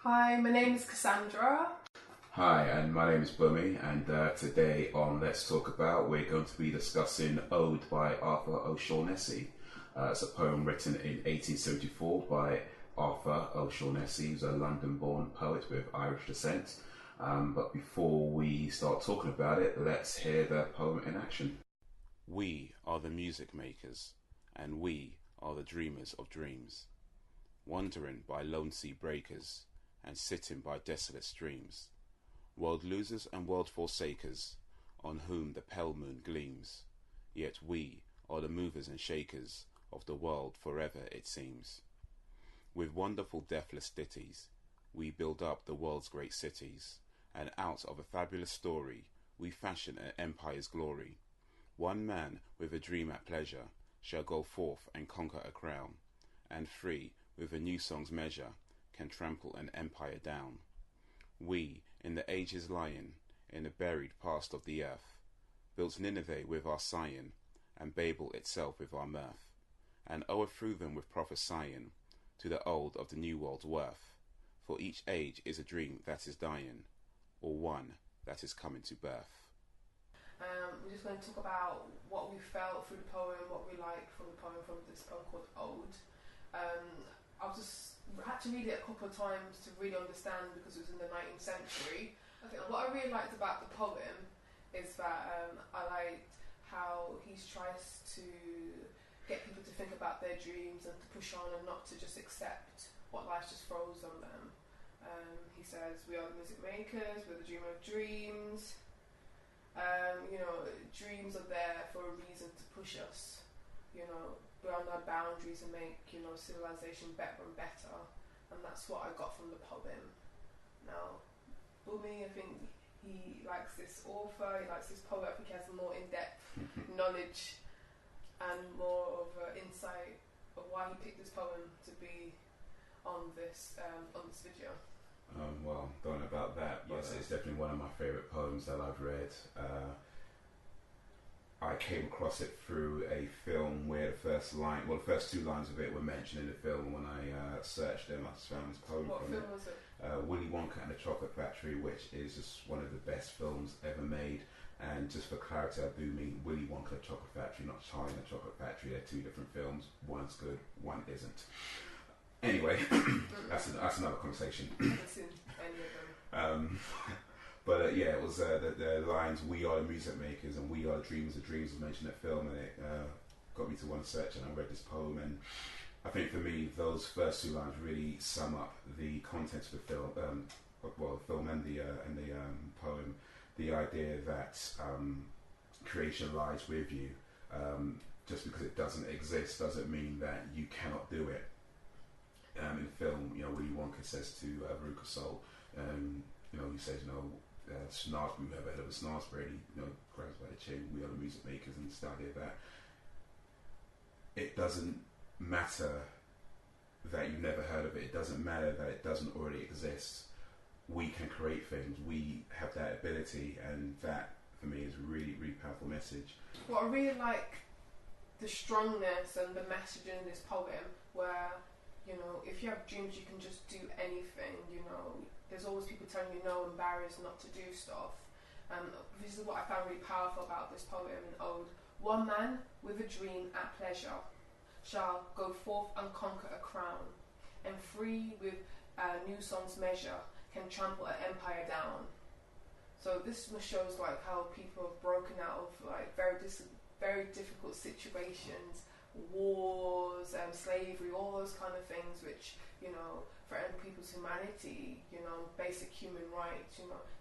Hi, my name is Kassandra. Hi, and my name is Bunmi, and today on Let's Talk About, we're going to be discussing Ode by Arthur O'Shaughnessy. It's a poem written in 1874 by Arthur O'Shaughnessy, who's a London-born poet with Irish descent. But before we start talking about it, let's hear the poem in action. We are the music makers, and we are the dreamers of dreams, wandering by lone sea breakers, and sitting by desolate streams, world losers and world forsakers, on whom the pale moon gleams. Yet we are the movers and shakers of the world forever, it seems. With wonderful deathless ditties, we build up the world's great cities, and out of a fabulous story, we fashion an empire's glory. One man with a dream at pleasure shall go forth and conquer a crown, and free with a new song's measure can trample an empire down. We, in the ages lying, in the buried past of the earth, built Nineveh with our sighing, and Babel itself with our mirth, and o'erthrew them with prophesying, to the old of the new world's worth. For each age is a dream that is dying, or one that is coming to birth. We're just going to talk about what we felt through the poem, what we liked from the poem, from this poem called Ode. I had to read it a couple of times to really understand because it was in the 19th century. I think what I really liked about the poem is that I liked how he tries to get people to think about their dreams and to push on and not to just accept what life just throws on them. He says, we are the music makers, we're the dreamer of dreams. Dreams are there for a reason to push us, beyond our boundaries and make, civilization better and better. And that's what I got from the poem. Now, Bunmi, I think he likes this author, he likes this poet, I think he has more in-depth knowledge and more of insight of why he picked this poem to be on this video. Well, don't know about that, but it's definitely one of my favourite poems that I've read. I came across it through a film where the first two lines of it were mentioned in the film, and when I searched them, I just found this poem What from film it. was it? Willy Wonka and the Chocolate Factory, which is just one of the best films ever made. And just for clarity, I do mean Willy Wonka and the Chocolate Factory, not Charlie and the Chocolate Factory. They're two different films. One's good, one isn't. Anyway, that's another conversation. I haven't seen any of them. But it was the lines, we are the music makers and we are the dreamers of dreams was mentioned in that film, and it got me to want to search, and I read this poem, and I think for me those first two lines really sum up the content of the film, the film and the poem. The idea that creation lies with you. Just because it doesn't exist doesn't mean that you cannot do it. In the film, Willy Wonka says to Veruca Salt, he says, Snarsbury, we have a head of a Snarsbury, and he grabs by the chin, we are the music makers, and it's the idea that it doesn't matter that you've never heard of it, it doesn't matter that it doesn't already exist. We can create things, we have that ability, and that for me is a really, really powerful message. Well, I really like the strongness and the message in this poem where, if you have dreams you can just do anything, there's always people telling you no and barriers not to do stuff. This is what I found really powerful about this poem and Ode. One man with a dream at pleasure shall go forth and conquer a crown, and free with a new song's measure can trample an empire down. So this shows how people have broken out of very difficult situations, wars, slavery, all those kind of things which threaten people's humanity, basic human rights,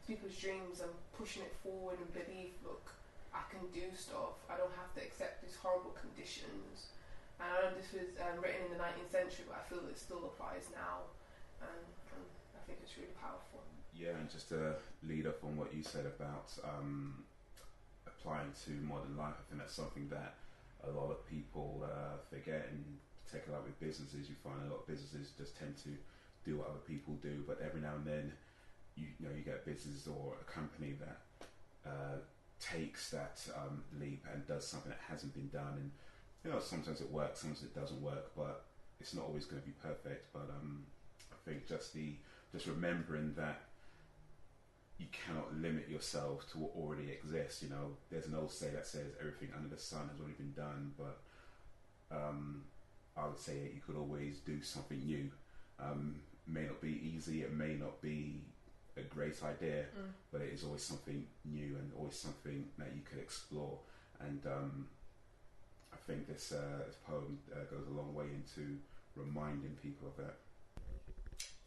people's dreams, and pushing it forward and believe, look, I can do stuff, I don't have to accept these horrible conditions. And I know this was written in the 19th century, but I feel it still applies now, and I think it's really powerful. Yeah, and just to lead up on what you said about applying to modern life, I think that's something that a lot of people forget, and particularly with businesses, you find a lot of businesses just tend to do what other people do, but every now and then you get a business or a company that takes that leap and does something that hasn't been done, and sometimes it works, sometimes it doesn't work, but it's not always going to be perfect. But I think just the just remembering that you cannot limit yourself to what already exists. You know, there's an old saying that says everything under the sun has already been done, but I would say you could always do something new. May not be easy, it may not be a great idea, but it is always something new and always something that you could explore. And I think this poem goes a long way into reminding people of that.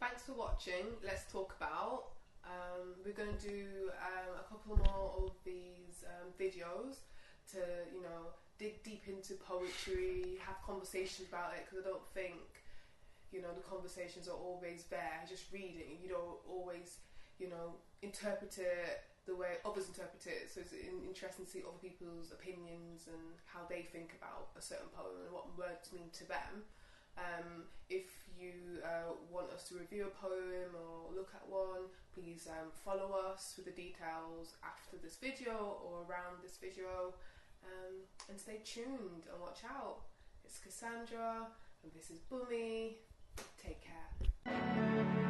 Thanks for watching. Let's talk about. We're going to do a couple more of these videos to, you know, dig deep into poetry, have conversations about it, because I don't think, you know, the conversations are always there. Just reading, you don't always, you know, interpret it the way others interpret it. So it's interesting to see other people's opinions and how they think about a certain poem and what words mean to them. If you want us to review a poem or look at one, please follow us with the details after this video or around this video, and stay tuned and watch out. It's Kassandra and this is Bunmi. Take care.